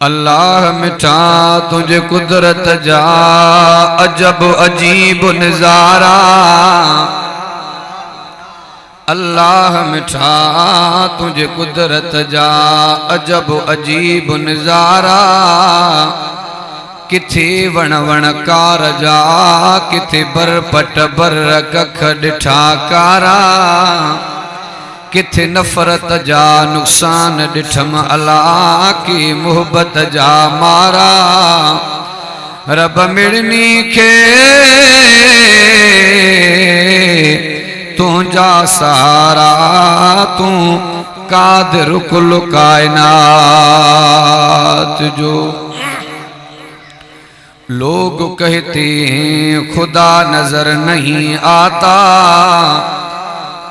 अल्लाह मिठा तुझे कुदरत जा अजब अजीब नजारा। अल्लाह मिठा तुझे कुदरत जा अजब अजीब नजारा। किथे वण वण कार जा किथे बर पट बर कख डिठा कारा। किथे नफरत जा नुकसान डिठम अल्लाह की मोहब्बत जा मारा। रब मिड़नी खे तू जा सारा। तू कादिर कुल कायनात जो। लोग कहते हैं खुदा नजर नहीं आता।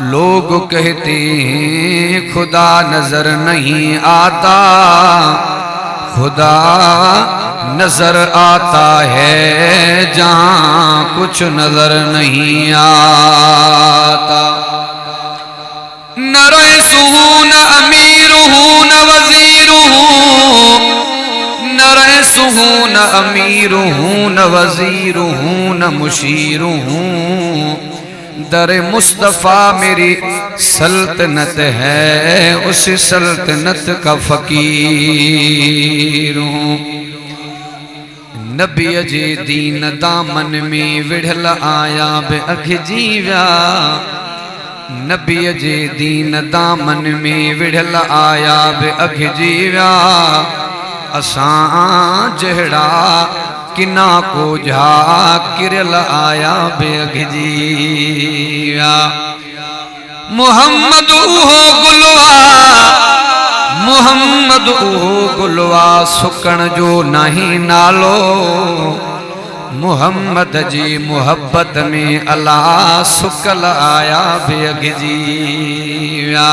लोग कहते हैं खुदा नजर नहीं आता। खुदा नजर आता है जहाँ कुछ नजर नहीं आता। न रईसू न अमीरू न वजीरू। न रईसू न अमीरू न वजीरू न मुशीरू। दर मुस्तफ़ा मेरी सल्तनत है उस सल्तनत का फकीर हूँ। नबी जे दीन दामन में विढ़ल आया बे अख जीव्या। नबी जे दीन दामन में विढ़ल आया बे अख जीव्या। असां जहड़ा किना को जा किरल आया बेग जीवा। मोहम्मद उहो गुलवा मोहम्मद उहो गुलवा सुकण जो नहीं नालो। मोहम्मद जी मोहब्बत में अल्लाह सुकल आया बेग जीवा।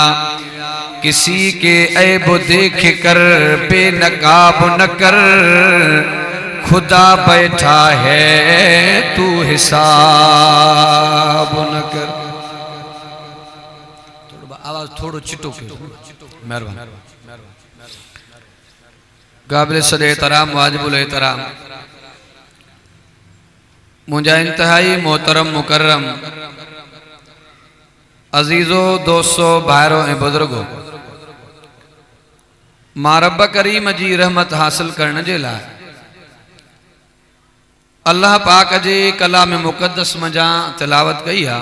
किसी के ऐब देख कर बेनकाब न कर। खुदा बैठा है तू हिसाब न कर। आवाज थोड़ो चिटो मेहरबान। काबिल सद एहतराम वाजिबुल एहतराम मुझा इंतहाई मोहतरम मुकर्रम अजीजो दोस्तों भाइरों ए बुजुर्गो। मां रब करीम जी रहमत हासिल करने जे लाइ अल्लाह पाक जे कलाम मुक़द्दस मजा तिलावत कई है।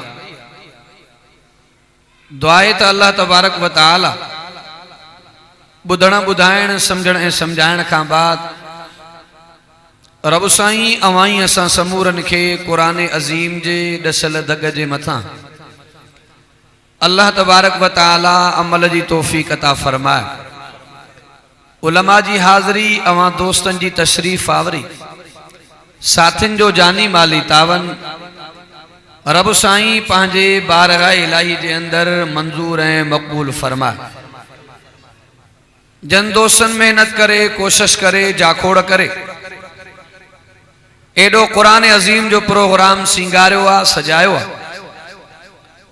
दुआए त अल्लाह तबारक व तआला बुधण बुधाइण समझण ए समझाइण का बाद रब साईं अवाई असां समूरन के कुरान अजीम जे दसल दग जे मथा अल्लाह तबारक व तआला अमल जी तौफीक अता फरमाए। उलमा जी हाज़री अवां दोस्तन जी तशरीफ आवरी साथिन जो जानी माली तावन रब साईं पंहिंजे बारगाह इलाही जे अंदर मंजूर ऐं मक़बूल फरमाए। जन दोस्तन मेहनत करे कोशिश करे जाखोड़ करे एडो कुरान अजीम जो प्रोग्राम सिंगारियो आ सजायो आ।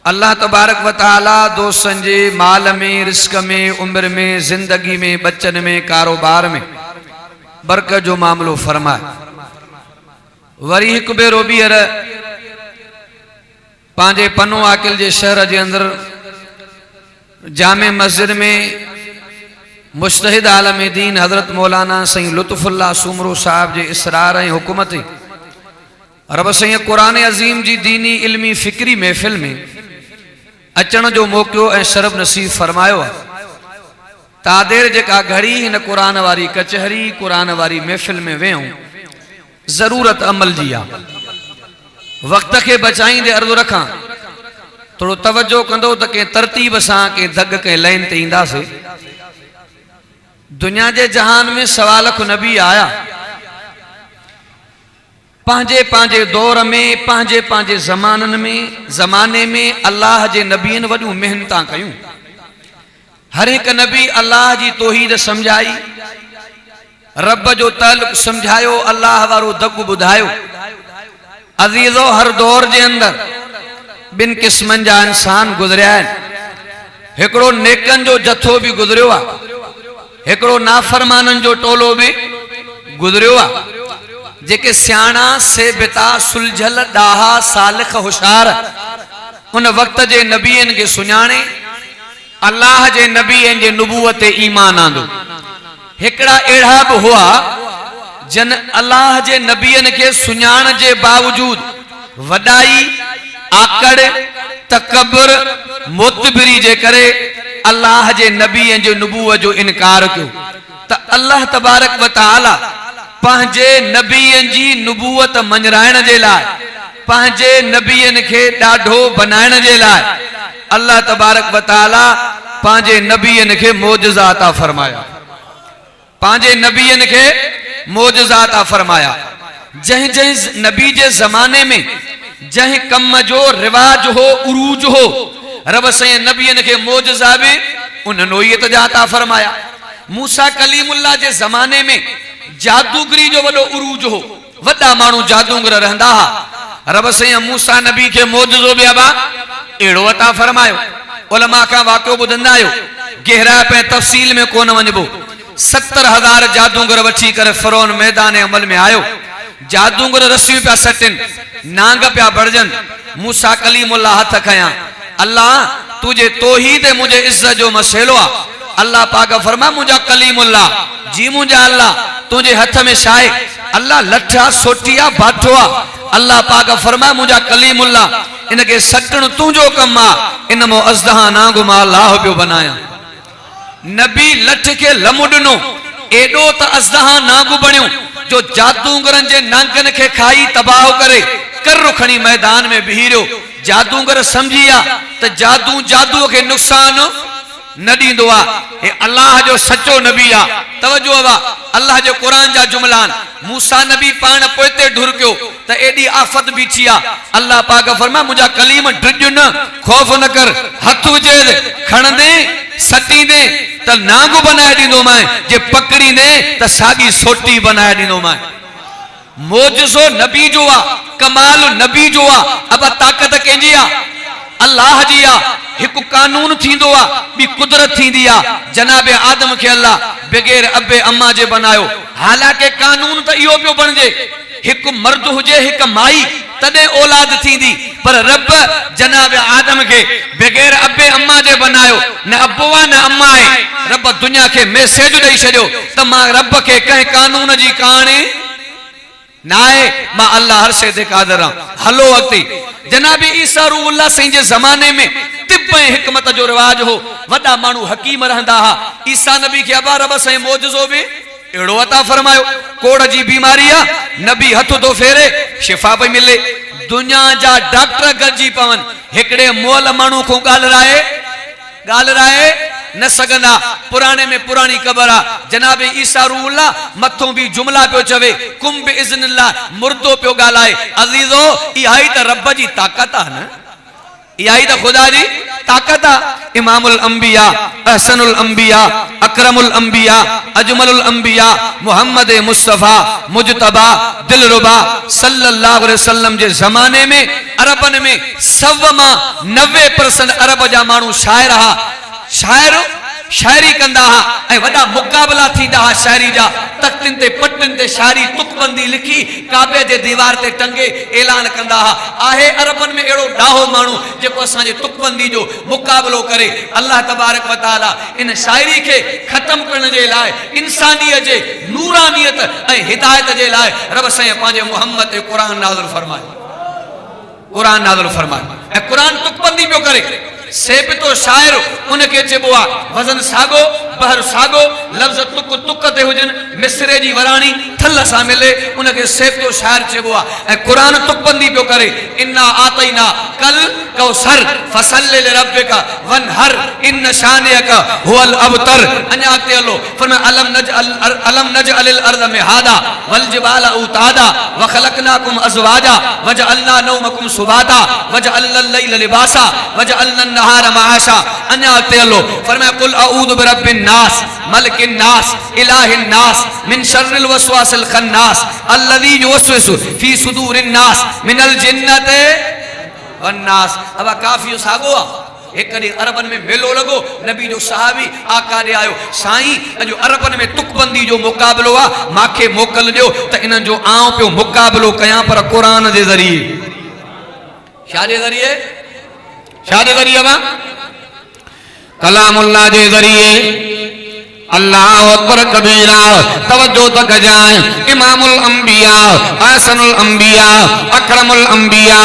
अल्लाह तबारक व तआला दोस्तन जे माल में रिस्क में उम्र में जिंदगी में बच्चन में कारोबार में बरकत जो मामलो फरमाए। वरी एक बेरो बीहर पांजे पनो आकिल जे शहर जे अंदर जामे मस्जिद में मुश्तहिद आलम दीन हजरत मौलाना सईं लुत्फुल्लाह सुमरो साहब जे इसरार ऐं हुकूमत रब सईं कुरान अजीम जी दीनी इल्मी फिक्री महफिल में अचण जो मौक़ो ऐं शरफ नसीब फरमायो। तादेर जेका घड़ी हिन कुरान वारी कचहरी कुरान वारी महफिल में वेहूं जरूरत अमल जी आ। वक्त के बचाईंदे अर्ज़ु रखां थोड़ो तवज्जो कंदो त के तरतीब सां के दग के लाइन ते ईंदासीं। दुनिया के जहान में सवा लख नबी आया पांजे पांजे दौर में पांजे पांजे जमाने में अल्लाह जे नबीन वॾियूं मेहनत कयूं। हर एक नबी अल्लाह जी तौहीद समझाई रब जो ताल्लुक समझायो अल्लाह वारो दग बुधायो। अजीजो हर दौर के अंदर बिन किस्मन जा इंसान गुजरिया। एकड़ो नेकन जो जथो भी गुजरियो आ। एकड़ो नाफरमानन जो टोलो भी गुजरियो आ, जेके सियाणा से बिता सुलझल डाहा सालिख होशियार उन वक्त जे नबीन के सुञाणे अल्लाह जे नबीन जे नबूवत ते ईमान आंदो। हिकड़ा एड़ा भी हुआ जन अल्लाह जे नबीन के सुञाण जे बावजूद वडाई आकड़ तकबर मोतबरी जे करे अल्लाह जे नबीन जो नबूवत जो इनकार क्यों। त अल्लाह तबारक व तआला पंहिंजे नबीन जी नबूवत मंजराइण जे लाइ पंहिंजे नबीन के ॾाढो बनाइण जे लाइ अल्लाह तबारक व तआला पंहिंजे नबीन के मोजज़ा अता फरमाया, पंहिंजे नबीन के मोजज़ा अता फरमाया। जंहिं जंहिं नबी जे ज़माने में जंहिं कम जो रिवाज हो उरूज हो रब साईं नबीन के मोजज़ा भी उन नोयत जा अता फरमाया। मूसा कलीमुल्लाह जे ज़माने में जादूगरी जो वडो उरूज हो, वडा मानू जादूगर रहंदा हा। रब साईं मूसा नबी के मोजज़ो भी अबा एड़ो अता फरमायो। उलमा का वाक़ियो ॿुधंदा आहियो, गहरा पे तफसील में कोन वञबो। 70,000 जादूगर वठी करे फ़िरौन मैदान अमल में आयो। जादूगर रस्सियूं पिया सटिन, नांग पिया बड़जन। मूसा कलीमुल्लाह हथ खया, अल्लाह तुझे तौहीद मुझे इज्जत जो मसइलो आ। अल्लाह पाक फरमा मुझा कलीमुल्लाह जी मुझा अल्लाह तुझे हथ में शाए, अल्लाह लठा सोटिया बाठवा। अल्लाह पाक फरमा मुझा कलीमुल्लाह इनके सटण तुझो कम आ, इन मो अज़दहा नांग मां अल्लाह पियो बनाया। नबी लठ के लमुडनो एडो त अज़दहा नांग बणियो जो जादूगरन जे नांगन के खाई तबाह करे कर खणी मैदान में बीहिरियो। जादूगर समझिया त जादू जादू के नुकसान न दींदो आ। ए अल्लाह जो सच्चो नबी आ। तवज्जो वा अल्लाह जो कुरान जा जुमलान। मूसा नबी पान पोते ढुरकियो त एडी आफत बीठी आ। अल्लाह पाक फरमा मुझा कलीम ड्रिज न खौफ न कर, हथ विझे खण दे सटी दे त नांग बनाए दींदो मैं, जे पकड़ी दे त सागी सोटी बनाए दींदो मैं। मोजज़ो नबी जो आ, कमाल नबी जो आ। अब ताकत कंहिंजी आ? अल्लाह जी आ। एक कानून थींदो आ, बी कुदरत थींदी आ। जनाब आदम के अल्लाह बगैर अबे अम्मा जे बनायो। हालांकि कानून तो इहो पियो बणजे एक मर्द हुजे एक माई तदे औलाद थींदी, पर रब जनाब आदम के बगैर अबे अम्मा जे बनायो। न अबुआ न अम्मा है। रब दुनिया के मैसेज ॾेई छॾियो त मां रब के कंहिं कानून जी कहाणी नाए, मां अल्लाह हर शइ ते क़ादिर आ। हलो अॻिते। जनाब ईसा रूहुल्लाह साईं जे ज़माने में तिब ऐं हिकमत जो रिवाज हो। वॾा माण्हू हकीम रहंदा हा। ईसा नबी के अबा रब साईं मोजज़ो भी एड़ो अता फरमायो। कोड़ जी बीमारी आ, नबी हथ तो फेरे शिफा पई मिले। दुनिया जा डॉक्टर गॾिजी पवन, हिकड़े मोल माण्हू को ॻाल्हाए न सगंदा। पुराने में पुरानी कबर आ। जनाब ईसा रूहुल्लाह मथों भी जुमला पियो चवे, कुम बि इज़्निल्लाह मुर्दो पियो ॻाल्हाए। अज़ीज़ो इहा ई त रब जी ताकत आ न, इहा ई त ख़ुदा जी ताकत आ। इमामुल अंबिया, अहसनुल अंबिया, अकरमुल अंबिया, अजमलुल अंबिया मोहम्मद मुस्तफा मुजतबा दिलरुबा सल्लल्लाहु अलैहि वसल्लम जे ज़माने में अरबन में 90% अरब जा माण्हू शाइर हा। शायर शायरी कंदा हा ऐं वॾा मुक़ाबला थींदा हा शायरी जा। तख्तिन ते पटन ते शायरी तुकबंदी लिखी काबे जे दीवार ते टंगे ऐलान कंदा हा। आहे अरबन में एड़ो ॾाहो माण्हू जेको असांजे तुकबंदी जो मुक़ाबलो करे। अल्लाह तबारक व तआला इन शायरी के ख़त्म करण जे लाइ इंसानियत जे नूरानियत ऐं हिदायत जे लाइ रब साईं पंहिंजे मुहम्मद ते क़ुरान नाज़िल फरमायो। क़ुरान नाज़िल फरमायो ऐं क़ुरान तुकबंदी पियो करे। सेब तो शायर उनके चइबो आ वज़न सागो बहर सागो, लफ्ज़ तुक तुक ते हुजन, मिसरे जी वराणी थल सा मिले, उनके सेब तो शायर चइबो आ। ऐं क़ुरान तुकबंदी पियो करे। इन्ना आतैना कल कौसर फसल्लि लिरब्बिका वनहर इन शानियका हुवल अबतर। अञा अॻिते हलो फरमाया अलम नजअलिल अर्द मिहादा वल जिबाला उतादा व खलकनाकुम अज़वाजा वजअलना नौमकुम सुबाता वजअलना लैला लिबासा वजअलना नहार माशा। अन्या अॻिते हलो फरमाया कुल अऊदु बिरब्बिन नास मलिकिन नास इलाहिन नास मिन शर्रिल वसवासिल खन्नास अल्लज़ी युवस्विसु फी सुदूरिन नास मिनल जिन्नति वन नास। अब काफियो सागो आ एक ॾींहुं अरबन में मेलो लॻो, नबी जो सहाबी आका ॾे आयो, साईं अॼु अरबन में तुकबंदी जो मुक़ाबिलो आहे, मूंखे मोकल ॾियो त इन्हनि जो आउं पियो मुक़ाबिलो कयां, पर क़ुरान जे ज़रिए। छा जे ज़रिए? छा जे ज़रिए? मां कलामुल्लाह जे ज़रिए। अल्लाहु अकबर कबीरा। तवज्जो तक जाए, इमामुल अंबिया, ahsanul अंबिया, अकरमुल अंबिया,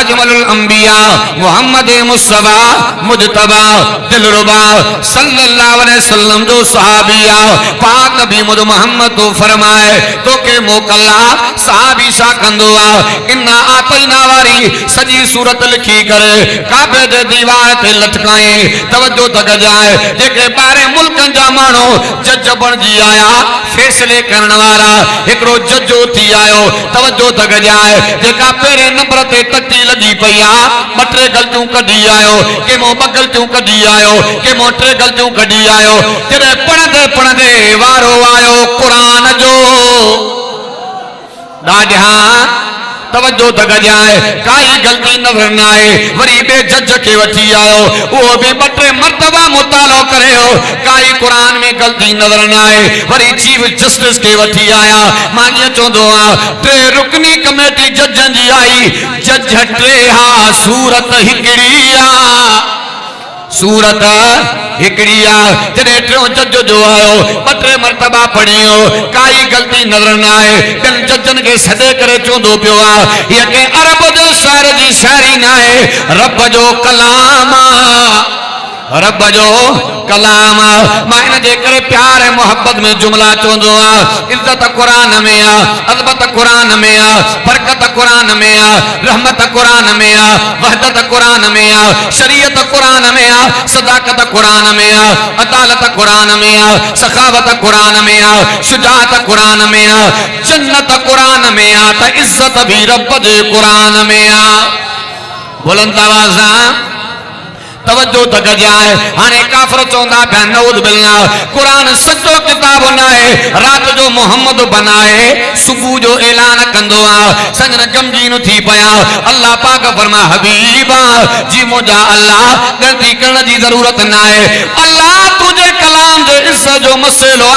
अजमलुल अंबिया, मोहम्मद मुस्तफा मुजतबा दिलरुबा सल्लल्लाहु अलैहि वसल्लम जो सहाबिया पाक नबी मोहम्मद तो फरमाए तो के मोकल्ला सहाबी सा कंदो आ। इन्ना आतैना वारी सजी सूरत लिखी करे काबे दे दीवार ते लटकाए। तवज्जो तक जाए, जेके बारे मुल्कन जा मानो जज बणजी आया, फैसले करण वाला एकड़ो जजो थी आयो। तवज्जो तक जाए, जेका पेरे नंबर ते टटी लगी पई आ, बटरे गलतियों कढी आयो, के मो बगलतियों कढी आयो, के मो टे गलतियों कढी आयो। जॾहिं पढ़ंदे पढ़ंदे वारो आयो क़ुरान जो, ॾाढा तवज्जो तक जाए, काई गलती नजर न आए। वरी बे जज के वठी आयो, वो भी बटे मर्तबा मुतालो करे हो, काई कुरान में गलती नजर न आए। वरी चीफ जस्टिस के वठी आया। मां ये चोंदो आ, टे रुकनी कमेटी जजन जी आई, जज टे हा सूरत हिकड़ी आ, सूरत हिकड़ी आ। जॾहिं टियों जज जो आयो, बटे मर्तबा पढ़ियो, काई गलती नजर न आए। ॿियनि जजनि खे सॾे करे चवंदो पियो आहे, हीअ के अरब जो शाइर जी शाइरी न आहे, रब जो कलाम आ, रब जो कलाम। मां इन जे करे प्यार ऐं मोहब्बत में जुमला चवंदो आ, इज्जत कुरान में आ, अज़मत कुरान में आ, बरकत कुरान में आ, रहमत कुरान में आ, वहदत कुरान में आ, शरीयत कुरान में आ, सदाकत कुरान में आ, अदालत कुरान में आ, सखावत कुरान में आ, शुजाअत कुरान में आ, जन्नत कुरान में आ, त इज्जत भी रब जे कुरान में आ। बुलंद आवाज़ सां तवज्जो तक जाए। हाने काफर चौंदा पिया नऊद बिल्ला, कुरान सच्चो किताब न आहे, रात जो मोहम्मद बनाए सुबह जो ऐलान कंदो आ। संजन गमगीन थी पया। अल्लाह पाक फरमा, हबीबा जी मुझा अल्लाह गलती करण जी जरूरत न आहे, अल्लाह तुझे कलाम जे इज्जत जो मसलो आ।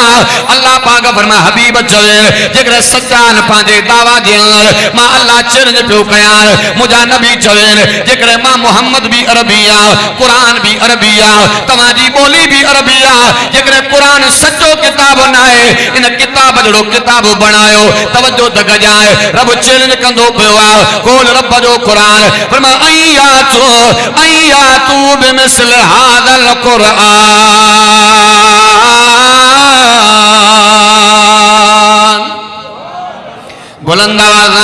अल्लाह पाक फरमा, हबीब चवे जेकर सच्चान पांजे दावा जे अंदर मां अल्लाह चैलेंज पियो कयां, मुझा नबी चवे जेकर मां मोहम्मद भी अरबी आ, कुरान भी अरबी आ, तव्हांजी ॿोली भी अरबी आ, जेकर कुरान सच्चो किताब न आहे, इन किताब जहिड़ो किताब बणायो। तवज्जो तक जाए, रब चैलेंज कंदो पियो आ, खोल रब जो कुरान, फरमा अय्या तू बिमिसल हादल कुरान। बुलंद आवाज़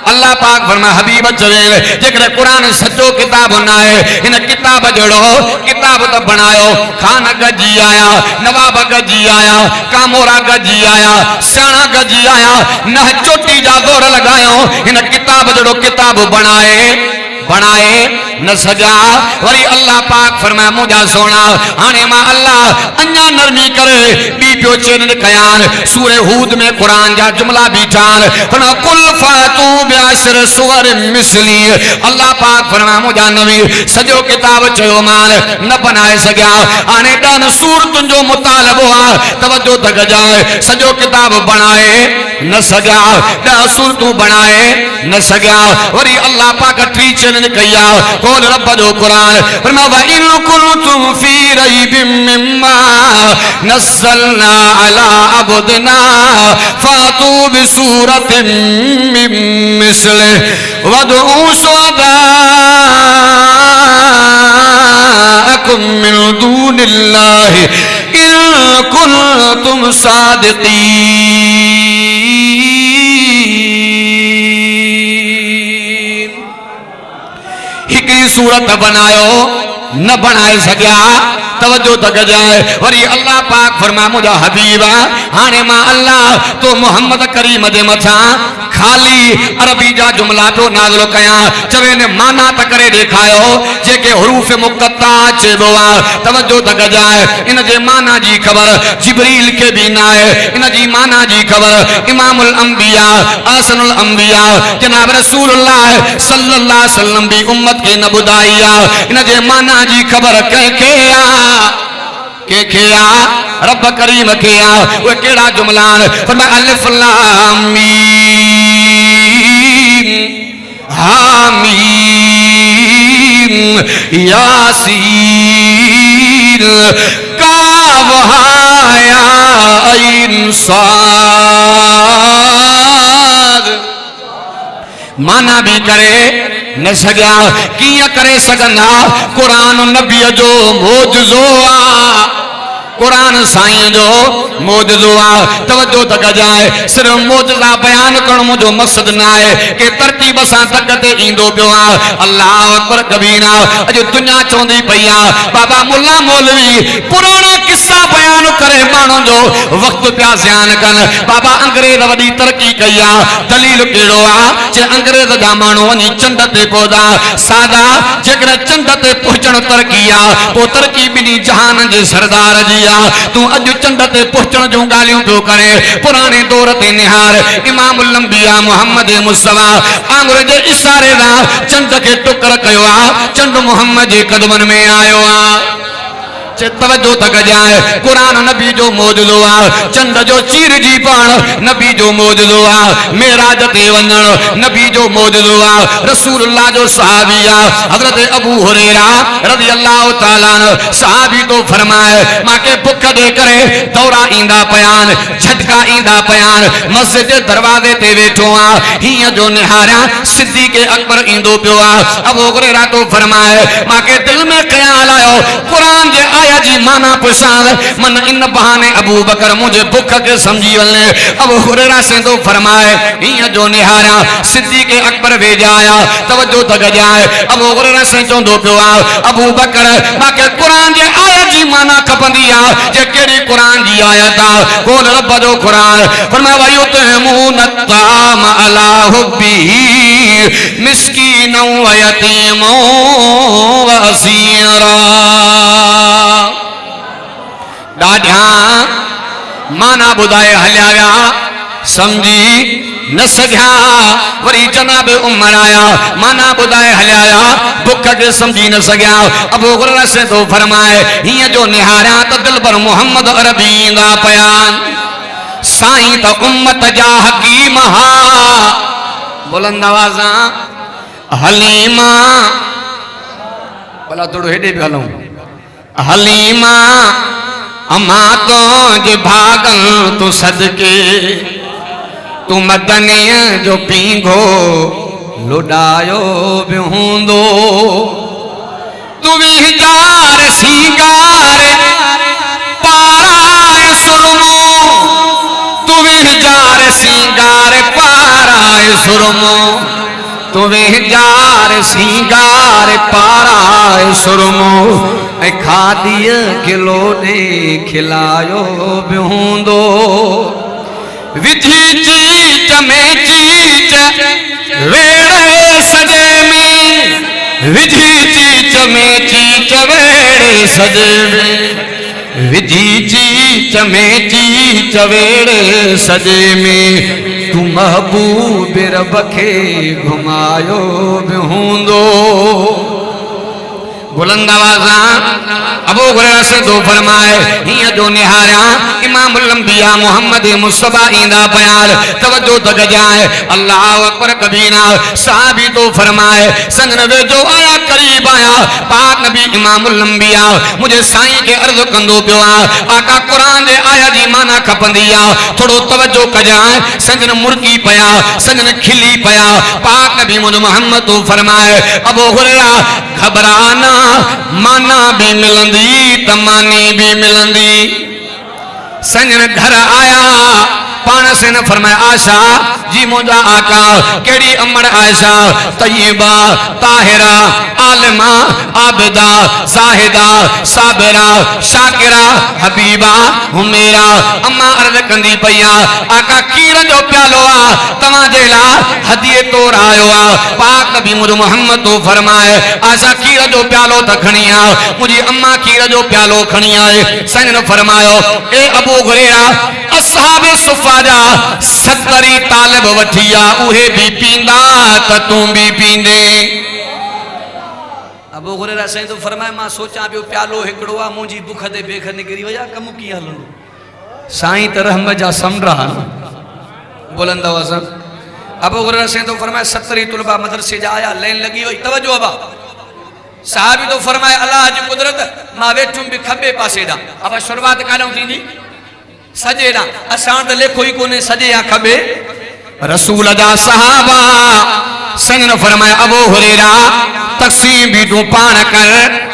अल्लाह पाक फरमा, हबीब चवे जेकर कुरान सच्चो किताब न आहे, इन किताब जहिड़ो किताब त बणायो। खान गजी आया, नवाब गजी आया, कामोरा गजी आया, सियाणा गजी आया, न चोटी जा दौर लॻायो, इन किताब जहिड़ो किताब बनाए न सजा। वरी अल्लाह पाक फरमाया, मुझा सोना हाने मां अल्लाह अन्या नरमी करे बी पियो चैलेंज कयान। सूरह हूद में कुरान जा जुमला बीठान, फरमा कुल फातू बिअशर सुवर मिसली। अल्लाह पाक फरमाया, मुझा नबी सजो किताब चयो मान न बनाए सघिया, हाने 10 सूरतुनि जो मुतालबो आ। तवज्जो तक जाए, सजो किताब बनाए न सघिया, 10 सूरतूं बनाए न सघिया। वरी अल्लाह पाक टी चैलेंज कया, खोल रब जो कुरान, फरमा व इन कुंतुम फी रैबिम मिम्मा नज़्ज़लना अला अब्दना फातू बिसूरतिन मिन मिस्लिहि वदऊ शुहदाअकुम मिन दूनिल्लाहि इन कुंतुम सादिकीन। हिकड़ी सूरत बनायो न बनाए सघिया। तवज्जो तक जाए, वरी अल्लाह पाक फरमा, मुझा हबीबा हाने मां अल्लाह तो मोहम्मद करीम जे मथा खाली अरबी जा जुमला तो नाज़िल कया चवे ने माना त करे दिखायो जेके हरूफ मुक़त्ता चेबो आ तवज्जो तक जाए इन जे माना जी खबर जिब्रील के भी ना है इन जी माना जी खबर इमामुल अंबिया असनुल अंबिया जनाब रसूलुल्लाह सल्लल्लाहु अलैहि वसल्लम भी उम्मत के न बुदाइया इन जे माना जी खबर के आ रब करीम के आ वो केड़ा जुमला फरमाया अलिफ लाम मीम हामीम यासीन काफ हा या ऐन साद माना भी करे न सघिया किया करे सघंदा कुरान नबी जो मोजज़ो आ कुरान साईं जो मोजज़ो आ तवज्जो तक जाए सिर्फ मोजज़ा बयान करण मुझो मकसद ना है कि तरतीब सां तक ते ईंदो पियो आ अल्लाह अकबर कबीरा अज दुनिया चवंदी पई आ बाबा मुल्ला मौलवी पुराना किस्सा बयान करे माण्हुनि जो वक्त पिया ज़यान कन बाबा अंग्रेज वॾी तरक़ी कई आ दलील केड़ो आ जे अंग्रेज जा माण्हू वञी चंड ते पहुता सादा जेकॾहिं चंड ते पहुचण तरक़ी आ पोइ तरक़ी ॿिन्ही जहान जे सरदार जी तू अज चंड ते पहुचण जो गालियों पियो करे पुराने दौर ते निहार इमामुल अंबिया मोहम्मद मुस्तफा आंगुर जे इशारे दा चंड के टुकर कयो आ चंड मोहम्मद जे कदमन में आयो आ तवज्जो तक जाए कुरान नबी जो मोजज़ो आ चंड जो चीर जी पाण नबी जो मोजज़ो आ मेराज ते वञण नबी जो मोजज़ो आ रसूलुल्लाह जो सहाबी आ हजरत अबू हुरैरा रज़ी अल्लाह तआला सहाबी तो फरमाए माके भुख दे करे दौरा ईंदा पयान झटका ईंदा पयान मस्जिद जे दरवाजे ते वेठो आ हिय जो निहारा सिद्दीक़ अकबर ईंदो पियो आ अबू हुरैरा तो फरमाए माके दिल में ख्याल आयो कुरान जे आया जी माना पुछां मन इन बहाने अबू बकर मुझे भुख के समझी वने अबू हुरैरा से तो फरमाए हिय जो निहारा सिद्दीक़ अकबर वेजा आया तवज्जो तक जाए अबू हुरैरा से चोंदो पियो आ अबू बकर माके कुरान जे आया जी माना खपंदी आ जे केड़ी कुरान जी आयत आ कोल रब जो कुरान फरमाया वयुतमून ताम अला हुब्बी मिस्कीन व यतीम व असीरा ॾाढा माना ॿुधाए हलिया विया समझी न सघिया वरी जनाब उमर आया माना ॿुधाए हलिया विया बुख के समझी न सघिया अबू हुरैरा से तो फरमाए हीअं जो निहारिया त दिल पर मोहम्मद अरबी ईंदा पिया साईं त उम्मत जा हकीम हा बुलंद आवाज़ हलीमा भला थोड़ो हेॾे बि हलूं हलीमा अमा तो जे भागन तू सदके तू मदनीअ जो पींघो लुडायो भी हूंदो तू विचार सिंगार पाराए सुरमो तू विचार सिंगार पाराए सुरमो तू विचार सिंगार पाराए सुरमो ऐ खादीअ किलो ॾे खिलायो भी हूंदो विझी चीच में चीच वेड़े सजे में विझी चीच में चीच वेड़े सजे में विझी चीच में चीच वेड़े सजे में तू महबूब रब खे घुमायो भी हूंदो बुलंद आवाज़ अबू हुरैरा से तो फरमाए हिय जो निहारिया इमामुल अंबिया मोहम्मद मुस्तफा ईंदा प्यार तवज्जो तक जाए अल्लाह अकबर कबीरा साहबी तो फरमाए संगन वे जो आया करीब आया पाक नबी इमामुल अंबिया मुझे साईं के अर्ज कंदो पियो आका कुरान दे आया जी माना खपंदी आ थोड़ो तवज्जो कजाए संगन मुर्गी पया संगन खिली पया पाक नबी मोहम्मद तो फरमाए अबू हुरैरा घबराना माना भी मिलंदी तमानी भी मिलंदी संजन घर आया पान से न फरमाया आशा जी मुंजा आका केड़ी अमर आयशा तय्यबा ताहिरा आलिमा आबिदा जाहिदा साबिरा शाकिरा हबीबा हुमेरा अम्मा अर्ज कंदी पया आका खीर जो प्यालो आ तमा जेला हदिये तौर आयो आ पाक नबी मोहम्मद तो फरमाए आशा खीर जो प्यालो त खणी आ मुजी अम्मा खीर जो प्यालो खणी आए संग ने फरमायो ए अबू हुरैरा असहाबे सुफा जा 70 तालिब वठिया उहे भी पींदा त तू भी पींदे। अबू हुरैरा सही तो फरमाए मां सोचा पियो प्यालो हिकड़ो आ मुजी बुख दे बेख निकरी वया कम की हलंदो साईं त रहम जा समरा बुलंद आवाज़। अबू हुरैरा सही तो फरमाए 70 तुलबा मदरसे जा आया लाइन लगी हुई तवज्जो अबा साहबी तो फरमाए अल्लाह जी कुदरत मां वेठुम भी खबे पासे दा अब शुरुआत काडो थींदी सजे दा असां त लेखो ही कोने सजे या खबे रसूल दा सहाबा संग ने फरमाया अबू हुरैरा तकसीम भी तू पाण कर।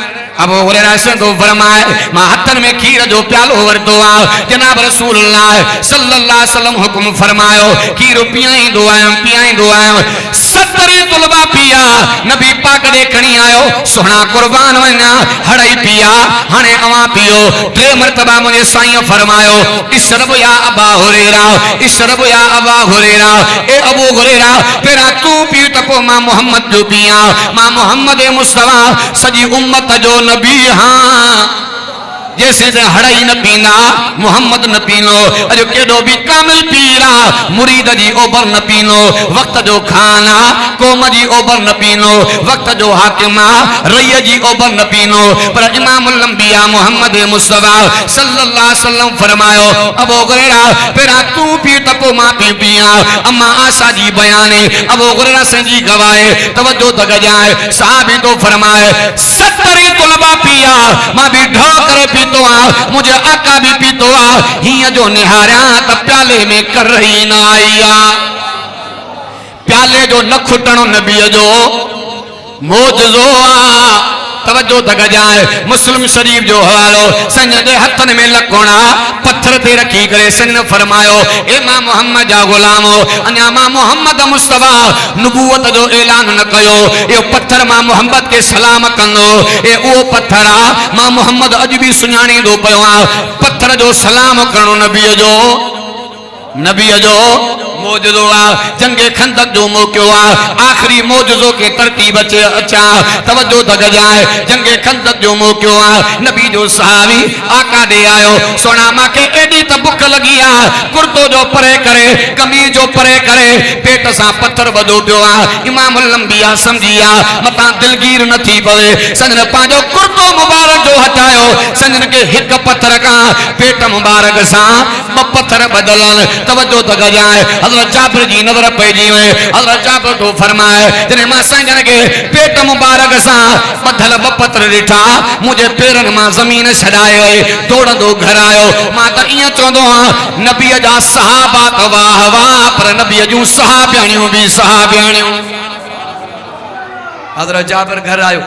अबू हुरैरा से तो फरमाए मां हथन में खीर जो प्यालो वरतो आ जनाब रसूलुल्लाह सल्लल्लाहु अलैहि वसल्लम हुक्म फरमायो खीर पियाईंदो आयो 70 तुलबा पिया नबी पाक दे खणी आयो सोना कुर्बान वना हड़ई पिया हने अवा पियो टे मर्तबा मुझे साईं फरमायो इशरब या अबा हुरैरा इशरब या अबा हुरैरा ए अबू हुरैरा तेरा तू पी त को मां मोहम्मद जो पिया मां मोहम्मद मुस्तफा सजी उम्मत जो नबी हाँ जैसे हड़ई न पीना मोहम्मद न पीनो अजो केडो भी कामिल पीरा मुरीद जी ओबर न पीनो वक्त जो खाना कौम जी ओबर न पीनो वक्त जो हाकिमा रैय जी ओबर न पीनो पर इमामुल अंबिया मोहम्मद मुस्तफा सल्लल्लाहु अलैहि वसल्लम फरमायो अबू हुरैरा पेरा तू पी तको मां पी पिया अम्मा आशा जी बयाने अबू हुरैरा से जी गवाए तवज्जो तक जाए साहबी तो फरमाए 70 तुलबा पिया मां भी ढो करे पीतो आ मुझे आका भी पीतो आ हिया जो निहारिया त प्याले में कर रही ना आईया प्याले जो न खुटणो नबी जो मोजजो आ तवज्जो तक जाए मुस्लिम शरीफ जो हवालो संग दे हथन में लकोणा पत्थर ते रखी करे संग ने फरमायो ए मां मोहम्मद जा गुलामो अन्या मां मोहम्मद मुस्तफा नबूवत जो ऐलान न कयो ए पत्थर मां मोहम्मद के सलाम कंदो ए ओ पत्थर आ मां मोहम्मद अज भी सुञाणी दो पयो आ पत्थर जो सलाम करणो नबी जो मौजूदो आ जंगे खंदक जो मौक्यो आ आखिरी मौजूदो के तरतीब अच्छा तवज्जो तक जाए जंगे खंदक जो मौक्यो आ नबी जो सहाबी आका दे आयो सोना मां के एडी त भूख लगी आ कुर्तो जो परे करे कमीज जो परे करे पेट सा पत्थर बदो पियो आ इमामुल अंबिया समझिया मता दिलगीर न थी पवे संजन पांजो कुर्तो मुबारक जो हटायो संजन के एक पत्थर का पेट मुबारक सा ब पत्थर बदलन तवज्जो तक जाए हजरत जाबिर जी नजर पैजी हुए हजरत जाबिर तो फरमाए जने मां संजन के पेट मुबारक सा बदल ब पत्थर ॾिठा मुझे पेरन मां जमीन छॾाए वई दौड़ंदो घर आयो मां त इया चवंदो आ नबी जा सहाबा त वाह वाह पर नबी जूं सहाबियाणियूं भी सहाबियाणियूं। हजरत जाबिर घर आयो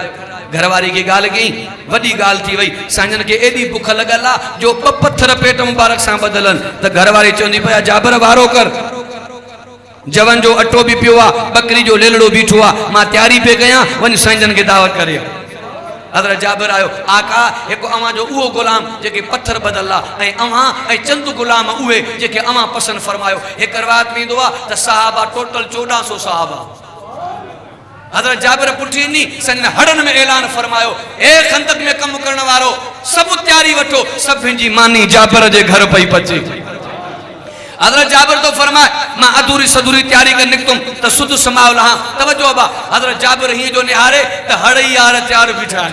घरवारी की गाल की वडी गाल थी वही संजन के एडी भूख लगल आ जो ब पत्थर पेट मुबारक सा बदलन त घरवारी चवंदी पया जाबिर वारो कर जवन जो अटो भी पियो आ बकरी जो लेलड़ो बीठो आ मां तैयारी पे गया वन संजन के दावत करे। हजरत जाबिर आयो आका एको अवा जो उहो गुलाम जेके पत्थर बदला ए अवा ए चंद गुलाम उहे जेके अवा पसंद फरमायो एक रात में दो त सहाबा टोटल 1400 सहाबा। हजरत जाबिर पुठी नी संजन हड़न में ऐलान फरमायो ए खंदक में कम करण वारो सब तैयारी वठो सब जी मानी जाबिर जे घर पई पचे। हजरत जाबिर तो फरमाए मां अधूरी सधूरी तैयारी कर निकतुम त सुध समावला तवज्जो बा हजरत जाबिर ही जो निहारे त हड़ई यार तैयार बिठा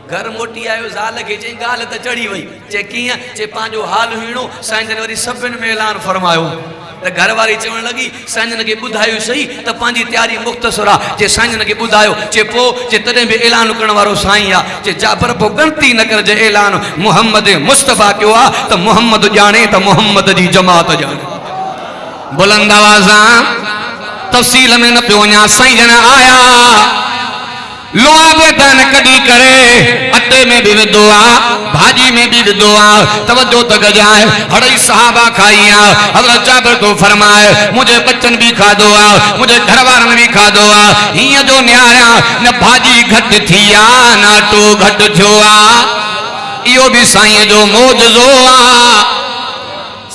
घर मोटी आयो ज़ाल के चई गाल त चढ़ी वई चे किया चे पांजो हाल हीणो संजन वरी सभिन में ऐलान फरमायो त घरवारी चवण लगी संजन के बुधायो सही त पांजी तैयारी मुख्तसर आ चे संजन के बुधायो चे पो चे तदे भी ऐलान करण वारो साईं आ चे जाबिर पो गलती न कर जे ऐलान मोहम्मद मुस्तफा क्यों आ त मोहम्मद जाने त मोहम्मद जी जमात जाने। बुलंद आवाज़ तफसील में न पियो वञा साईं जन आया लोहा बे दान कदी करे अटे में भी विधो आ भाजी में भी विधो आ तवज्जो तक जाए हड़ई सहाबा खाइया हजरत जाबिर तो फरमाए मुझे बच्चन भी खादो आ मुझे घरवारन भी खादो आ हिया जो न्यारा न भाजी घट थिया न अटो घट थियो आ इहो भी साईं जो मौजज़ो आ।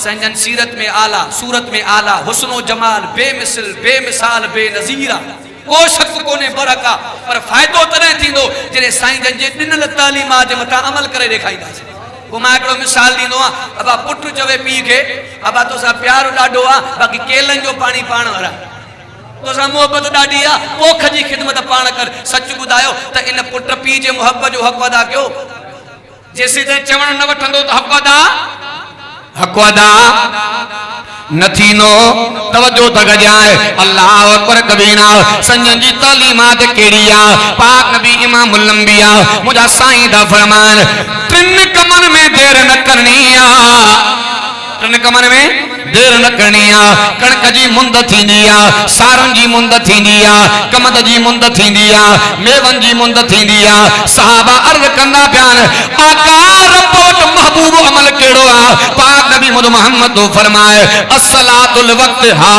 संजन सीरत में आला सूरत में आला हुस्नो जमाल बेमिसल बेमिसाल बेनज़ीरा को शक कोने बरका पर फायदो तने थींदो जने साईं जन जे दिनल तालीम जे मथा अमल करे देखाईंदासीं। को मां हिकिड़ो मिसाल ॾींदो आ अबा पुट चवे पी के अबा तोसां प्यार ॾाढो आ बाक़ी केलन जो पानी पाण वरा तोसां मोहब्बत ॾाढी आ पोख जी ख़िदमत पाण कर सच ॿुधायो त इन पुट पी जे मोहब्बत जो हक़ अदा कयो जेसीं ताईं चवण न वठंदो त हक़ अदा न थींदो। तवज्जो तक जाए अल्लाह अकबर कबीरा संजन जी तालीमात केड़ी आ पाक नबी इमामुल अंबिया मुझा साईं दा फरमान तिन कमन में देर न करनी आ तिन कमन में देर न करनी आ कणक जी मुंद थींदी आ सारन जी मुंद थींदी आ कमद जी मुंद थींदी आ मेवन जी मुंद थींदी आ सहाबा अर्ज कंदा पियान आका रब वटि महबूब अमल केड़ो आ पाक नबी मोहम्मद तो फरमाए अस्सलातुल वक्त हा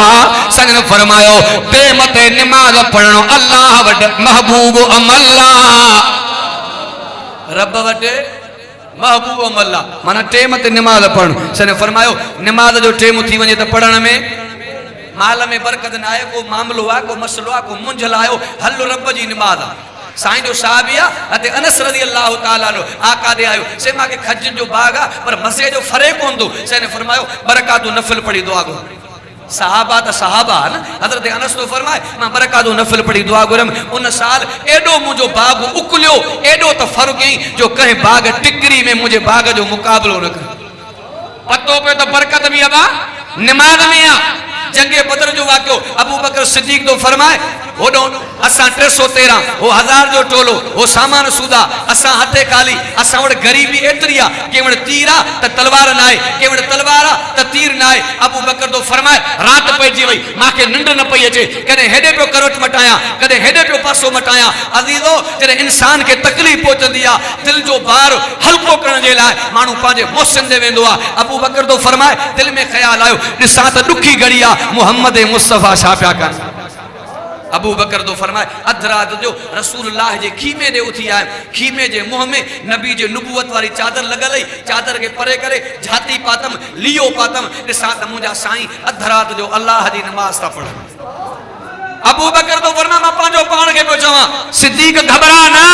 संगन फरमायो टेम ते नमाज पढ़णो अल्लाह वटि महबूब अमल रब वटि महबूब अमल माना टेम ते नमाज पढ़ण सने फरमायो नमाज जो टेम थी वने त पढ़ण में माल में बरकत न आए को मामलो आ को मसलो आ को मुंझल आयो हल रब जी नमाज साईं जो साहबिया अते अनस रज़ी अल्लाह ताला नो आका दे आयो से माके खज जो बाग आ पर मसे जो फरे कोन दो से ने फरमायो बरकातु नफल पढ़ी दुआ गो सहाबा त सहाबा न हजरत अनस तो फरमाए मां बरकातु नफल पढ़ी दुआ गुरम उन साल एडो मुजो बाग उकलियो एडो त फर्क गई जो कहे बाग टिकरी में मुझे बाग जो मुकाबलो न कर पतो पे तो बरकत भी अबा नमाज में आ जंगे बदर जो वाक्यो अबू बकर सिद्दीक तो फरमाए होडो असा 313 वो 1000 जो टोलो वो सामान सूदा असा हथे खाली असा वड गरीबी एतरिया केवड़ तीरा त तलवार नाए केवड़ तलवारा त तीर नाए अबू बकर तो फरमाए रात पईजी वई माके निंड न पई अचे कदे हेडे पे करोट मटाया कदे हेडे पे पासो मटाया अजीजो जरे इंसान के तकलीफ पहुंचंदी आ दिल जो भार हल्को करण जे लाए मानू पाजे मोहसिन दे वेंदो आ अबू बकर तो फरमाए दिल में ख्याल आयो निसा त दुखी घड़ी आ मोहम्मद मुस्तफा छा पिया कर अबू बकर तो फरमाए अधरात जो रसूलुल्लाह जे खीमे दे उठी आए खीमे जे मुंह में नबी जे नबूवत वाली चादर लगल चादर के परे करे झाती पातम लियो पातम दिसा त मुजा साईं अधरात जो अल्लाह दी नमाज ता पढ़ अबू बकर तो फरमा मां पांजो पाण के पियो चवां सिद्दीक घबरा ना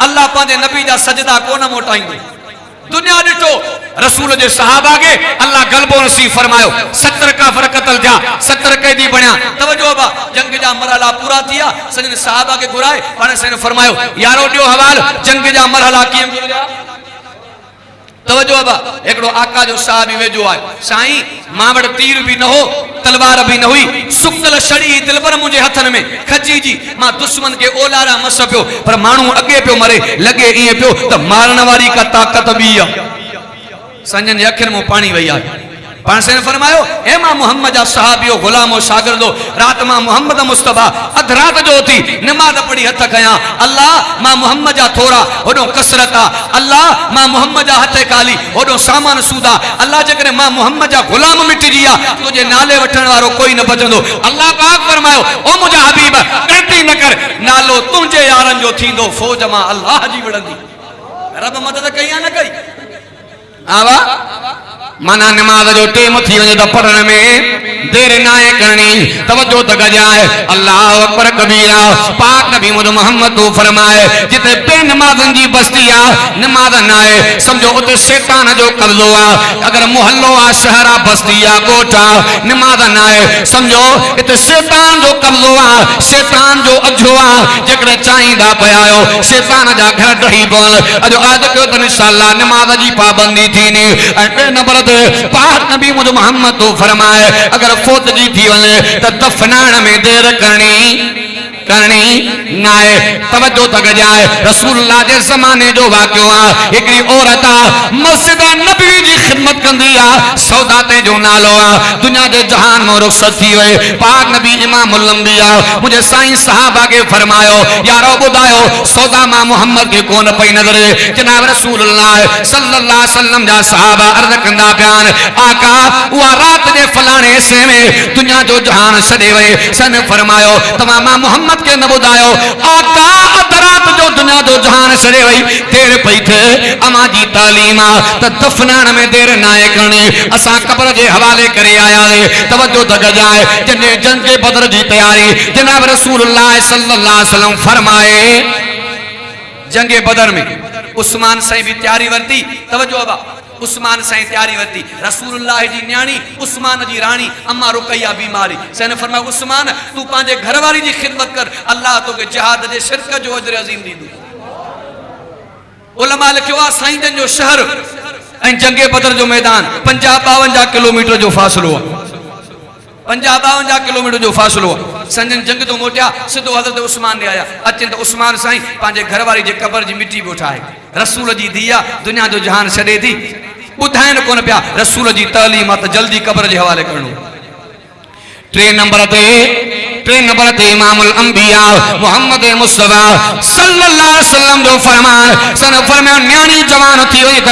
अल्लाह पांजे नबी जा सजदा कोन मोटाईंदो दुनिया डिठो रसूल जे सहाबा के अल्लाह गलबो नसीब फरमायो 70 काफर कत्ल जा 70 कैदी बणया तवज्जो बा जंग जा मरहला पूरा थिया सजन सहाबा के घुराए पाने से फरमायो यारो दियो हवाल जंग जा मरहला किए गुजरिया तवज्जो बा एकड़ो आका जो साहबी वेजो आयो साईं मां वट तीर भी न हो तलवार भी न हुई सुकल छड़ी दिलबर मुझे हथन में खची जी मां दुश्मन के ओलारा मस पियो पर मानू अगे पियो मरे लगे इए पियो त मारण वाली का ताकत भी आ संजन जे अखिन मो पानी वई आ पाण से फरमायो ए मां मोहम्मद जा सहाबियो गुलामो शागिर्दो रात मां मोहम्मद मुस्तफा अध रात जो थी नमाज पढ़ी हथ कया अल्लाह मां मोहम्मद जा थोड़ा ओडो कसरता अल्लाह मां मोहम्मद जा हथ काली ओडो सामान सूदा अल्लाह जकरे मां मोहम्मद जा गुलाम मिटजिया तुझे नाले वठण वारो कोई न बचंदो अल्लाह पाक फरमायो ओ मुजा हबीब गलती न कर नालो तुझे यारन जो थींदो फौज मां अल्लाह जी वड़ंदी रब मदद कई न कई आवा माना नमाज जो टेम थी वने तो पढ़ने में देर नाए करनी तवज्जो तक जाए अल्लाह अकबर कबीरा पाक नबी मोहम्मद तो फरमाए जिते बे नमाजन जी बस्ती आ नमाज नाए समझो उते शैतान जो कब्जो आ अगर मोहल्लो आ शहरा बस्ती आ कोठा नमाज नाए समझो इते शैतान जो कब्जो आ शैतान जो अजो आ जकरे चाहींदा पयायो शैतान जा घर ढही बोल अजो आज को तो इंशाअल्लाह नमाज जी पाबंदी थी नी ए नंबर पाक नबी मोहम्मद तो फरमाए अगर फौत जी थी वने त दफनाण में देर करनी करनी नाए। तवज्जो तक जाए रसूलुल्लाह जे ज़माने जो वाक़ियो आ। हिकड़ी औरत आ मस्जिद नबी जी खिदमत कंदी आ, सौदा ते जो नालो आ। दुनिया जे जहान में रुखसत थी वे। पाक नबी इमामुल अंबिया मुझे साईं सहाबा के फरमायो यारो बुधायो सौदा मां मोहम्मद के कोन पई नजर। जनाब रसूलुल्लाह सल्लल्लाहु अलैहि वसल्लम जा सहाबा अर्ज कंदा बयान आका उहा रात जे फलाणे हिस्से में दुनिया जो जहान छॾे वे। सन फरमायो तव्हां मां मोहम्मद के न बुधायो आका अध रात जो दुनिया जो जहान छॾे वई देर पई थे अमा जी तालीम आ त दफनाण में देर नाए करणी। असां कब्र जे हवाले करे आया रे। तवज्जो तक जाए जने जंग बदर जी तैयारी जनाब रसूलुल्लाह सल्लल्लाहु अलैहि वसल्लम फरमाए जंगे बदर में उस्मान साईं भी तैयारी वरती। तवज्जो अबा उस्मान साईं तैयारी वरती। रसूलुल्लाह जी न्याणी उस्मान जी रानी अम्मा रुकैया बीमारी सैन फरमाया उस्मान तू पांजे घरवारी जी खिदमत कर अल्लाह तोके जिहाद जे शिरक जो अजर अजीम दींदो। उलमा लिखियो आ साईं जन जो शहर ऐं जंगे बदर जो मैदान 50-52 किलोमीटर जो फासलो आहे। 50-52 किलोमीटर जो फासलो आहे। संजन जंग तो मोटिया सिधो हज़रत उस्मान ने आया अचन तो उस्मान साईं पांजे घरवारी जे कब्र जी मिट्टी भी उठाए। रसूल जी दिया दुनिया जो जहान छॾे थी ॿुधाइनि कोन पिया रसूल जी तालीम आहे त जल्दी कब्र जे हवाले करणो। टे नंबर ते इमामुल अंबिया मोहम्मद मुस्तफा सल्लल्लाहु अलैहि वसल्लम जो फरमान सन फरमायो न्याणी जवान थी वई त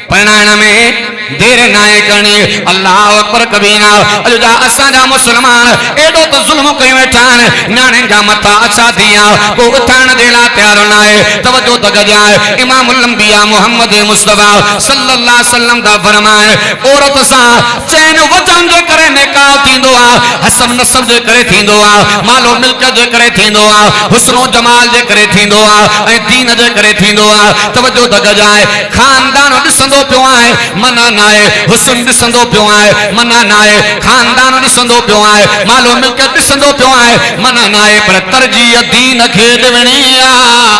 परणाइण में देर नाए करनी। अल्लाह अकबर कबीरा अजुदा असांजा मुसलमान एडो तो जुल्म कई वेठा आहिनि न्याणे जा मथा अछा थिया को उथाइण जे लाइ तयार न आहे। तवज्जो तक जाए इमामुल अंबिया मोहम्मद मुस्तफा सल्लल्लाहु अलैहि वसल्लम दा फरमान औरत सां चैन वचन जे करे निकाह थींदो आहे, हसब नसब जे करे थींदो आहे, मालो मिल्कत जे करे थींदो आहे, हुस्नो जमाल जे करे थींदो आहे ऐं दीन जे करे थींदो आहे। तवज्जो तक जाए खानदान ॾिसंदो पियो आहे मना नाए, हुस्न ॾिसंदो पियो आहे मना नाए, खानदान ॾिसंदो पियो आहे मालो मिल्कत ॾिसंदो पियो आहे मना नाए, पर तरजीह दीन खे ॾियणी आहे।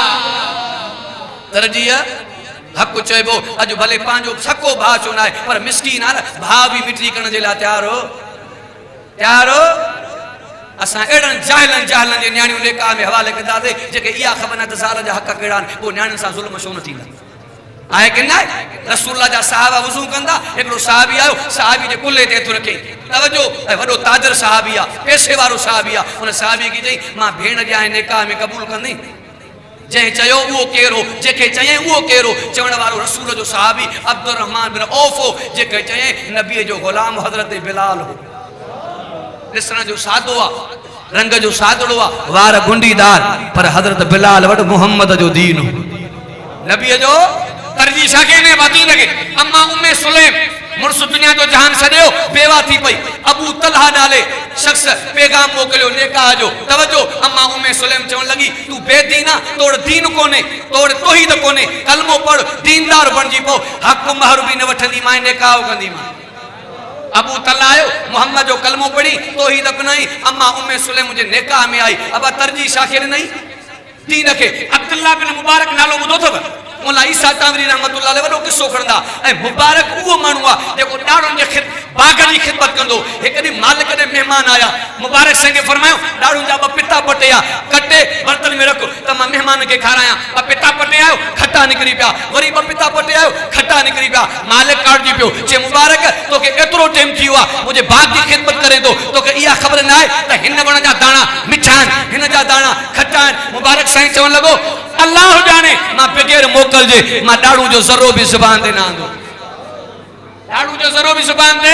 तरजीह हक़ चइबो अॼु भले पंहिंजो सको भाउ छो न आहे पर मिसकीन आहे न भाउ बि मिटी करण जे लाइ तयार हो। असां अहिड़नि जाहिलनि जे न्याणियूं निकाह में हवाले कंदासीं जेके इहा ख़बर न त ज़ाल जा हक़ कहिड़ा आहिनि पोइ न्याणियुनि सां ज़ुल्म छो न थींदा आहे कि न आहे। रसूलुल्लाह जा सहाबा वज़ू कंदा हिकिड़ो सहाबी आयो सहाबी जे कुल्हे ते हथु रखे। तवज्जो ऐं वॾो ताजर सहाबी आहे पैसे वारो सहाबी आहे। उन सहाबी खे चई मां भेण जे हाणे निकाह में क़बूल कंदी। जंहिं चयो उहो केरो जंहिंखे चयईं उहो केरो चवण वारो रसूल जो सहाबी अब्दुर्रहमान बिन औफ हो जेके चयईं नबीअ जो ग़ुलाम हज़रत बिलाल हो। ॾिसण जो सादो आहे रंग जो सादड़ो आहे वार गुंडीदार पर हज़रत बिलाल वटि मुहम्मद जो दीन हो। नबीअ जो तरजीह छाके ने बाती लगे। अम्मा उम्मे सुलैम मुर्स दुनिया जो जहान छॾियो बेवा थी पई। अबू तलहा नाले शख्स पैगाम मोकिलियो निकाह जो। तवज्जो अम्मा उम्मे सुलैम चवण लगी तू बेदीन आहे तोड़ दीन कोने तोड़ तौहीद कोने कलमो पढ़ दीनदार बणजी पो हक़ महर बि न वठंदी मां निकाह कंदी मां। अबू तलहा आयो मोहम्मद जो कलमो पढ़ी तौहीद अपनाई अम्मा उम्मे सुलैम जे निकाह में आई। अबा तरजीह छाके ॾिनई दीन खे। अब्दुल्लाह बिन मुबारक नालो ॿुधो अथव मोला ईसा तावरी रहमतुल्लाह अलैहि वॾो किस्सो खणंदा ऐं मुबारक उहो माण्हू आहे जेको ॾाढुनि जे बाग़ जी ख़िदमत कंदो। हिकु ॾींहुं मालिक ॾे महिमान आया मुबारक साईं खे फरमायो ॾाढुनि जा ॿ पिता पटिया कटे बर्तन में रख त मां महिमान खे खारायां। ॿ पिता पटे आयो खटा निकिरी पिया वरी ॿ पिता पटे आयो खटा निकिरी पिया। मालिक काढ़जी पियो चए मुबारक तोखे एतिरो टाइम थी वियो आहे मुंहिंजे बाग़ जी ख़िदमत करे थो तोखे इहा ख़बर न आहे त हिन वण जा दाणा मिठा आहिनि हिन जा दाणा खटा आहिनि। मुबारक साईं चवणु लॻो अल्लाह ॼाणे मां बग़ैर मोकलजे मां ॾाढ़ू जो ज़रो बि ज़ुबान ते न आंदो। ॾाढ़ू जो ज़रो बि ज़ुबान ते।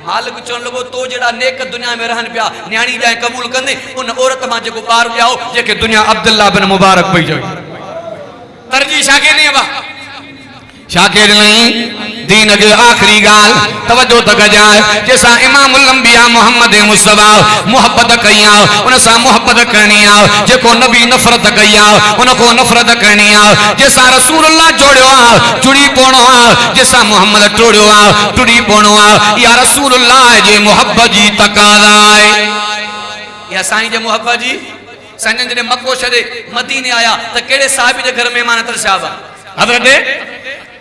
मालिक चवण लॻो तो जहिड़ा नेक दुनिया में रहनि पिया न्याणी ॼाए क़बूल कंदे उन औरत मां जेको ॿार ॼाओ जेके दुनिया अब्दुल्लाह बिन मुबारक पई चवे। तरजीह छाके ॾिनी बा छाके ॾिनई दीन जो आख़िरी ॻाल्हि तवज्जो तक जाए जंहिंसां इमामुल अंबिया मोहम्मद मुस्तफा मोहब्बत कई आहे उन सां मोहब्बत करणी आहे। जेको नबी नफ़रत कई आहे उन खां नफ़रत करणी आहे। जंहिंसां रसूलुल्लाह जोड़ियो आहे जुड़ी पवणो आहे जंहिंसां मोहम्मद टोड़ियो आहे टुड़ी पवणो आहे। इहा रसूलुल्लाह जे मोहब्बत जी तक़ाज़ा आहे। इहा साईं जे मोहब्बत जी संजन जॾहिं मको छॾे मदीने आया त कहिड़े साहिब जे घर महिमान तरसिया हज़रत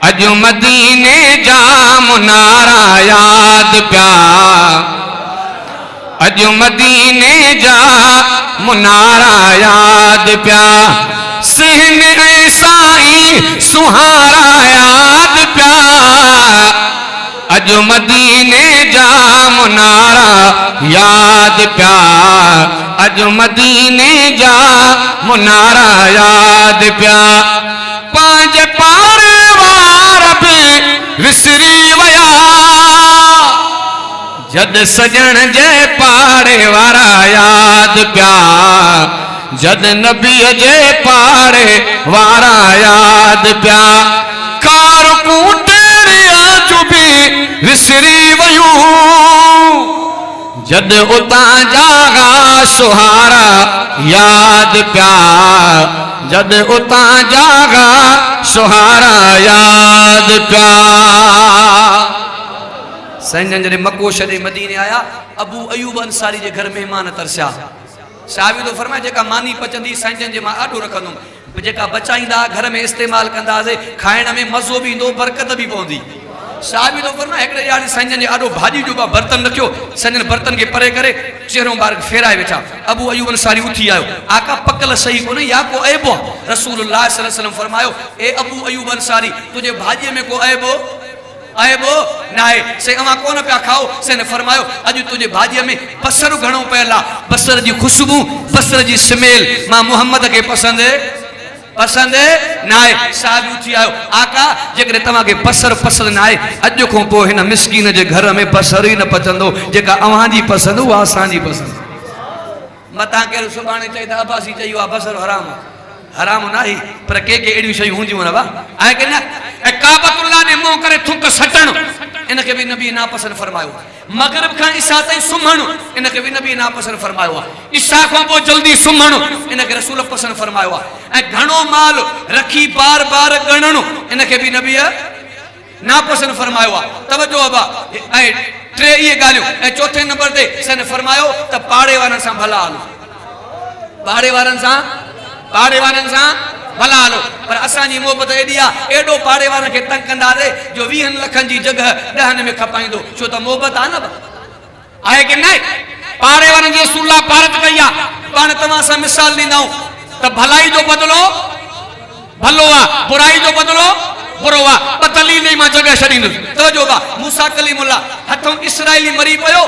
अजो मदीने जा मुनारा याद प्या अज मदीने जा मुनारा याद प्या सहन ऐसाई सुहारा याद प्या अज मदीने जा मुनारा याद प्या अज मदीने जा मुनारा याद प्या पांच पारे वार भी विसरी वया जद सजन जे पाड़े वारा याद प्या जद नबी जे पाड़े वारा याद प्या कार कूटरिया चुबी विसरी वयूं जद उता जागा सुहारा याद प्या जद उता जागा सुहारा याद प्या संजन जॾहिं मको छॾे मदीने आया अबू अयूब अंसारी जे घर महिमान तरसिया साहिब तो फरमाए जेका मानी पचंदी संजन जे मां आॾो रखंदुमि जेका बचाईंदा घर में इस्तेमाल कंदासीं खाइण में मज़ो बि ईंदो बरकत बि पवंदी साहिब तो फरमाए हिकिड़े ॼाणे संजन जे आॾो भाॼी जो बर्तन रखियो संजन बर्तन खे परे करे चेहरो ॿार फेराए वेठा अबू अयूब अंसारी उथी आयो आका पकल सही कोन्हे या को ऐबो रसूलुल्लाह सल्लल्लाहु अलैहि वसल्लम फरमायो ए अबू अयूब अंसारी तुंहिंजे भाॼीअ में को ऐबो आएबो नाए से अमा कोन पिया खाओ से ने फरमायो अज तुझे भाॼीअ में बसर घणो पयल आहे बसर जी खुशबू बसर जी स्मेल मां मोहम्मद के पसंद नाए साहिब उथी आयो आका जेकॾहिं तव्हांखे बसर पसंद नाए अॼु खां पोइ हिन मिसकीन जे घर में बसर ई न पचंदो जेका अव्हांजी पसंद उहा असांजी पसंद मतां केरु सुभाणे चई त अब्बासी चई आहे बसर हराम हराम न आहे पर के अहिड़ियूं शयूं हूंदियूं न आहे की न ऐं काबतुल्लाह ने मुंहुं करे थुक सटण इनखे बि नबी नापसंद फरमायो मगरिब खां ईसा ताईं सुम्हण इनखे बि नबी नापसंद फरमायो आहे ईसा खां पोइ जल्दी सुम्हण इनखे रसूल पसंद फरमायो आहे ऐं घणो माल रखी बार बार ॻणणो इनखे बि नबीअ नापसंद फरमायो आहे तवजो अबा ऐं टे इहे ॻाल्हियूं ऐं चौथे नंबर ते सन फरमायो त पाड़े वारनि सां भला हलो पाड़े वारनि सां भला हलो पर असांजी मोहबत एॾी आहे एॾो पाड़े वारनि खे तंग कंदासीं जो 20 लखनि जी जॻह 10 में खपाईंदो छो त मोहबत आहे न आहे की न पाड़े वारनि जी सुल्हा पारत कई आहे पाण तव्हां सां मिसाल ॾींदा त भलाई जो बदिलो भलो आहे बुराई जो बदिलो बुरो आहे ॿ दलील मां जॻह छॾींदुसि तवजो बा मूसा कलीमुल्लाह हथों इसराइली मरी पियो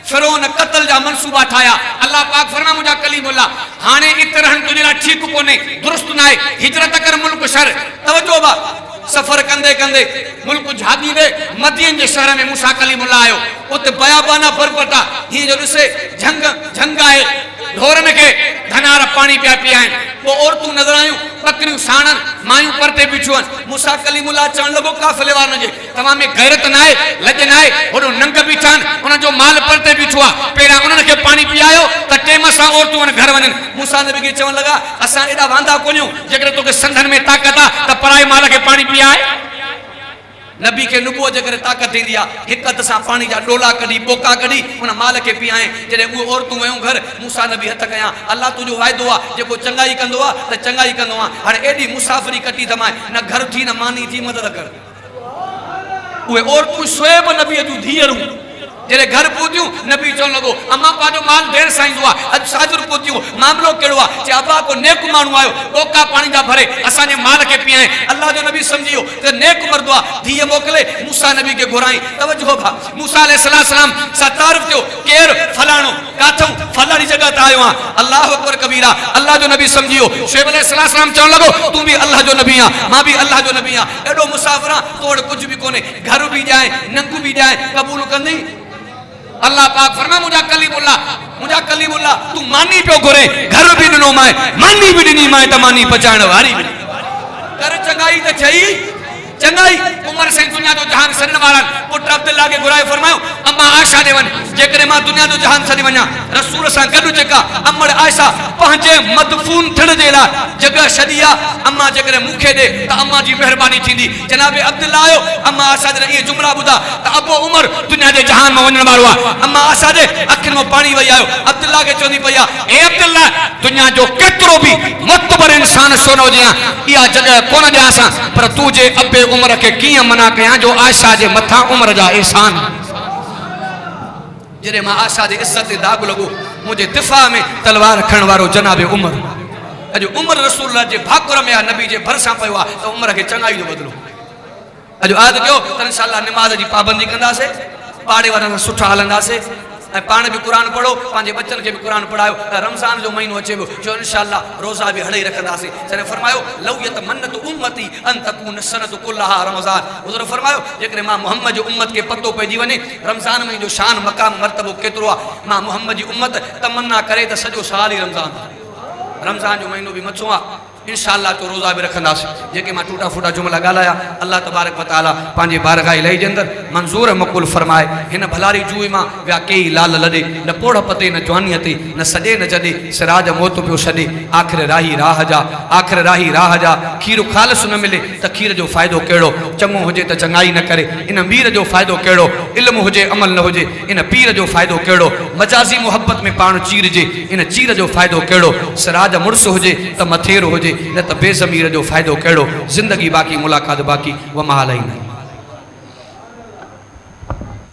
फिरौन कत्ल जा मनसूबा ठाया अल्लाह पाक फरमा मुझा कलीमुल्लाह हाने इतरहन तुझे ला ठीक कोने दुरुस्त ना है हिजरत कर मुल्क शहर तवज्जो बा सफर कंदे कंदे मुल्क झादी दे मदीन जे शहर में मूसा कलीमुल्लाह आयो उते बयाबाना बरपटा ही जो से झंग आए ढोरन के धनार पानी पिया पियान वो औरतू नजर आयूं बकरियूं साणन मायूं परते बिछुन मूसा कलीमुल्लाह चण लगो काफले वारन जे तमाम में गैरत ना है लज ना है ओडो नंग बिछान उन जो माल परते बिछुआ पेरा उन के पानी पियायो त टेम सा औरतू घर वनन मूसा नबी के चवन लगा असा एडा वांदा कोन्यू जेकर तो के संधन में ताकत आ त पराई माल के पानी पियाए नबी के नुबुअ जेकर ताकत थींदी आहे हिक हथ सां पानी जा डोला कढी बोका कढी उन माल के पियाए जॾहिं उहे औरतूं वयूं घर मूसा नबी हथ कया अल्लाह तुंहिंजो वाइदो आहे जेको चङाई कंदो आहे त चङाई कंदो आहे हाणे एॾी मुसाफ़िरी कटी थमाए न घर थी न मानी थी मदद कर उहे औरतूं शोएब नबीअ जूं धीअरूं जॾहिं घर पहुतियूं नबी चवण लॻो अम्मा पंहिंजो माल देर सां ईंदो आहे अॼु साजुर पहुतियूं मामिलो कहिड़ो आहे चए अबा को नेक माण्हू आयो ॿोका पाणी जा भरे असांजे माल खे पीआरे अल्लाह जो नबी सम्झी वियो त नेक मर्दो आहे धीअ मोकिले मूसा नबी खे घुराई तवजो भा मूसा अलैहिस्सलाम सां तारीफ़ थियो केरु फलाणो काथऊं फलाणी जॻह ते आयो आहियां अल्लाह अकबर कबीरा अल्लाह जो नबी सम्झी वियो शुएब अलैहिस्सलाम चवण लॻो तूं बि अल्लाह जो नबी आहे मां बि अल्लाह जो नबी आहियां एॾो मुसाफ़िर आहे तो वटि कुझु बि कोन्हे घर बि ॾियां नंग बि ॾियां क़बूल कंदी अल्लाह पाक फरमा मुझा कलीमुल्लाह तू मानी पियो घुरे घर भी ॾिनो माए मानी भी ॾिनी माए त मानी पचाइण वारी भी कर चंगाई त चई चंगाई उमर से दुनिया जो जहान सॾण वारनि पुट अब्दुल्लाह के घुराए फरमायो अम्मा आयशा ॾे वञ जेकॾहिं मां दुनिया जो जहान छॾे वञा रसूल सां गॾु जेका अमर आयशा पंहिंजे मदफून थियण जे लाइ जॻह छॾी आहे अम्मा जेकॾहिं मूंखे ॾे त अम्मा जी महिरबानी थींदी जनाब अब्दुल्लाह आयो अम्मा आयशा जॾहिं इहे जुमला ॿुधा त अबो उमर दुनिया जे जहान में वञण वारो आहे अम्मा आयशा जे अखियुनि में पाणी वही आयो अब्दुल्लाह खे चवंदी पई आहे ए अब्दुल्लाह दुनिया जो केतिरो बि मुतबर इंसान छो न हुजे इहा जॻह कोन ॾियां पर तूं जे अबे उमर के कियां मना कया जो आयशा जे मथा उमर जा एहसान जॾहिं मां आशा जे इज़्ज़त ते दाग लॻो मुंहिंजे दिफ़ा में तलवार खणण वारो जनाब उमर अॼु उमर रसूल जे भाकुर में आहे नबी जे भरिसां पियो आहे त उमर खे चङाई जो बदिलो अॼु आद कयो त इंशाअल्लाह निमाज़ जी पाबंदी कंदासीं पाड़े वारनि सां सुठा हलंदासीं ऐं पाण बि क़ुर पढ़ो पंहिंजे बच्चनि खे बि क़ुर पढ़ायो रमज़ान जो महीनो अचे पियो जो इंशाअल्लाह रोज़ा बि हड़े रखंदासीं जॾहिं फरमायो लौयत मन्नत उम्मती अन तकून सनत कुल्लहा रमज़ान हुज़ूर फरमायो जेकॾहिं मां मुहम्मद जो उम्मत खे पतो पइजी वञे रमज़ान में जो शान मक़ाम मर्तबो केतिरो आहे मां मुहम्मद जी उम्मत तमन्ना करे त सॼो साल ई रमज़ान जो महीनो बि मथो आहे इंशाअल्लाह तो रोज़ा भी रखंदासीं जेके मां टूटा फूटा जुमला ॻाल्हाया अल्लाह तबारक व तआला पंहिंजे बारगाह इलाही जे अंदरि मंज़ूर मक़बूल फरमाए हिन भलारी जूई मां विया कई लाल लॾे न पोड़ पते न जवानीअ ते न सॼे न जॾे सिराज मौत पियो छॾे आख़िर राही राह जा खीर ख़ालिस न मिले त खीर जो फ़ाइदो कहिड़ो चङो हुजे त चङाई न करे इन मीर जो फ़ाइदो कहिड़ो इल्मु हुजे अमल न हुजे इन पीर जो फ़ाइदो कहिड़ो मजाज़ी मुहब्बत में पाण चीरजे इन चीर जो फ़ाइदो कहिड़ो सिराज मुड़ुस हुजे त मथेरो हुजे न त बेज़मीर जो फ़ाइदो कहिड़ो ज़िंदगी बाक़ी मुलाक़ात बाक़ी व महालई